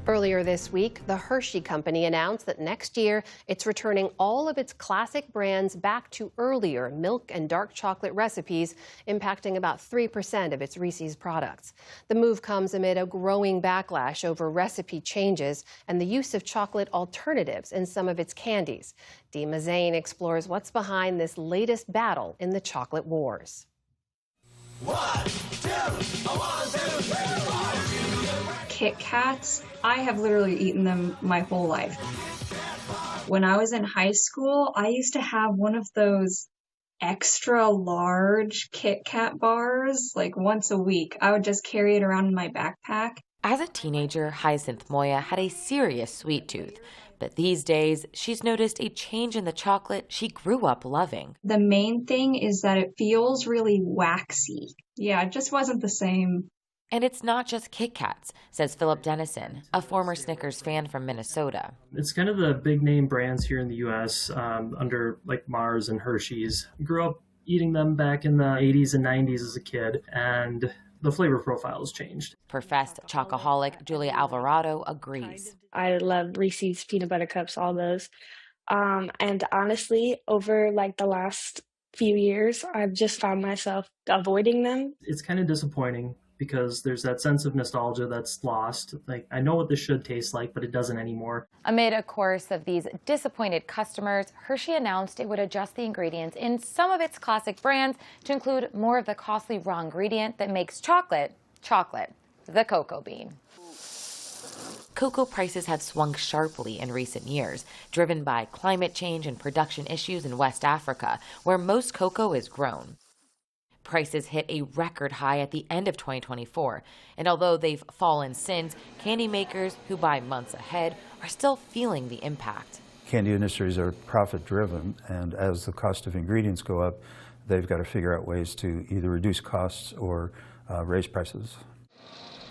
Earlier this week, the Hershey Company announced that next year it's returning all of its classic brands back to earlier milk and dark chocolate recipes, impacting about 3% of its Reese's products. The move comes amid a growing backlash over recipe changes and the use of chocolate alternatives in some of its candies. Deema Zein explores what's behind this latest battle in the chocolate wars. Kit Kats, I have literally eaten them my whole life. When I was in high school, I used to have one of those extra large Kit Kat bars like once a week. I would just carry it around in my backpack. As a teenager, Hyacinth Moya had a serious sweet tooth. But these days, she's noticed a change in the chocolate she grew up loving. The main thing is that it feels really waxy. Yeah, it just wasn't the same. And it's not just Kit Kats, says Philip Dennison, a former Snickers fan from Minnesota. It's kind of the big name brands here in the U.S. Under like Mars and Hershey's. I grew up eating them back in the 80s and 90s as a kid, and the flavor profile has changed. Professed chocoholic Julia Alvarado agrees. I love Reese's peanut butter cups, all those. And honestly, over like the last few years, I've just found myself avoiding them. It's kind of disappointing because there's that sense of nostalgia that's lost. Like, I know what this should taste like, but it doesn't anymore. Amid a chorus of these disappointed customers, Hershey announced it would adjust the ingredients in some of its classic brands to include more of the costly raw ingredient that makes chocolate, the cocoa bean. Cocoa prices have swung sharply in recent years, driven by climate change and production issues in West Africa, where most cocoa is grown. Prices hit a record high at the end of 2024, and although they've fallen since, candy makers who buy months ahead are still feeling the impact. Candy industries are profit-driven, and as the cost of ingredients go up, they've got to figure out ways to either reduce costs or raise prices.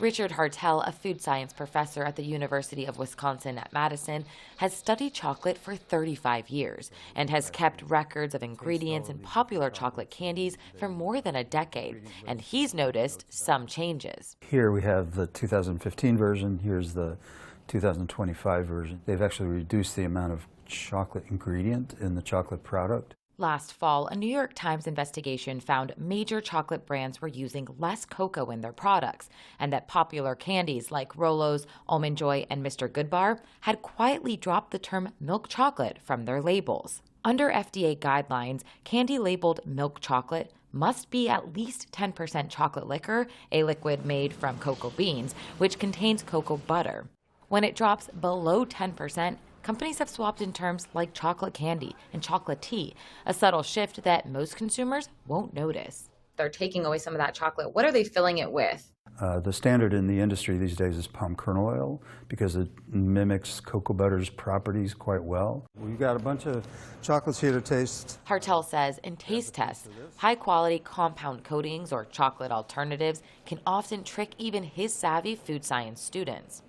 Richard Hartel, a food science professor at the University of Wisconsin at Madison, has studied chocolate for 35 years and has kept records of ingredients in popular chocolate candies for more than a decade, and he's noticed some changes. Here we have the 2015 version, here's the 2025 version. They've actually reduced the amount of chocolate ingredient in the chocolate product. Last fall, a New York Times investigation found major chocolate brands were using less cocoa in their products, and that popular candies like Rolos, Almond Joy, and Mr. Goodbar had quietly dropped the term milk chocolate from their labels. Under FDA guidelines, candy labeled milk chocolate must be at least 10% chocolate liquor, a liquid made from cocoa beans, which contains cocoa butter. When it drops below 10%, companies have swapped in terms like chocolate candy and chocolate tea, a subtle shift that most consumers won't notice. They're taking away some of that chocolate. What are they filling it with? The standard in the industry these days is palm kernel oil because it mimics cocoa butter's properties quite well. We've got a bunch of chocolates here to taste. Hartel says in taste tests, high-quality compound coatings or chocolate alternatives can often trick even his savvy food science students.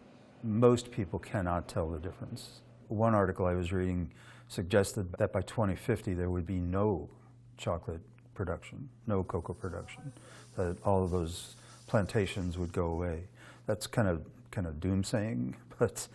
Most people cannot tell the difference. One article I was reading suggested that by 2050 there would be no chocolate production, no cocoa production, that all of those plantations would go away. That's kind of doomsaying, but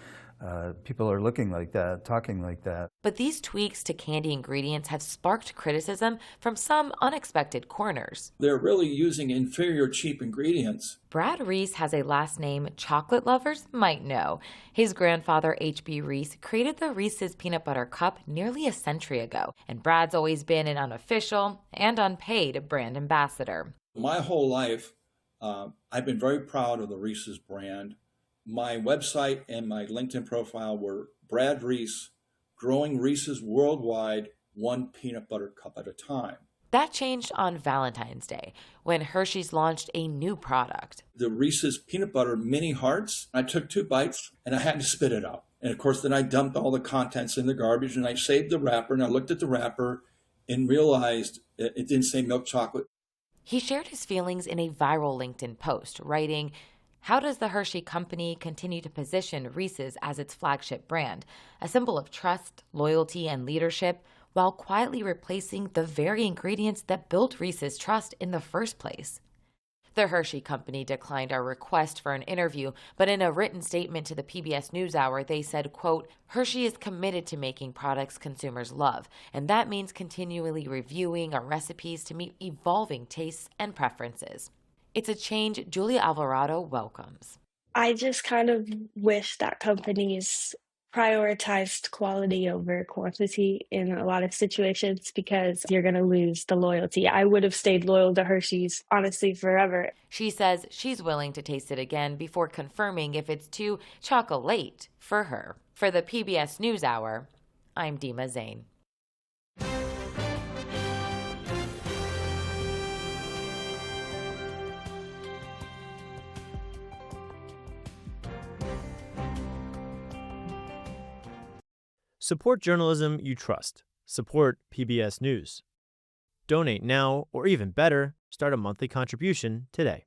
people are looking like that, talking like that. But these tweaks to candy ingredients have sparked criticism from some unexpected corners. They're really using inferior, cheap ingredients. Brad Reese has a last name chocolate lovers might know. His grandfather, H.B. Reese, created the Reese's Peanut Butter Cup nearly a century ago, and Brad's always been an unofficial and unpaid brand ambassador. My whole life, I've been very proud of the Reese's brand. My website and my LinkedIn profile were Brad Reese, growing Reese's worldwide, one peanut butter cup at a time. That changed on Valentine's Day, when Hershey's launched a new product. The Reese's Peanut Butter Mini Hearts. I took 2 bites and I had to spit it out. And of course, then I dumped all the contents in the garbage and I saved the wrapper and I looked at the wrapper and realized it didn't say milk chocolate. He shared his feelings in a viral LinkedIn post, writing, "How does the Hershey Company continue to position Reese's as its flagship brand, a symbol of trust, loyalty, and leadership, while quietly replacing the very ingredients that built Reese's trust in the first place?" The Hershey Company declined our request for an interview, but in a written statement to the PBS News Hour, they said, quote, Hershey is committed to making products consumers love, and that means continually reviewing our recipes to meet evolving tastes and preferences. It's a change Julia Alvarado welcomes. I just kind of wish that companies prioritized quality over quantity in a lot of situations because you're going to lose the loyalty. I would have stayed loyal to Hershey's, honestly, forever. She says she's willing to taste it again before confirming if it's too chocolate for her. For the PBS News Hour, I'm Deema Zein. Support journalism you trust. Support PBS News. Donate now, or even better, start a monthly contribution today.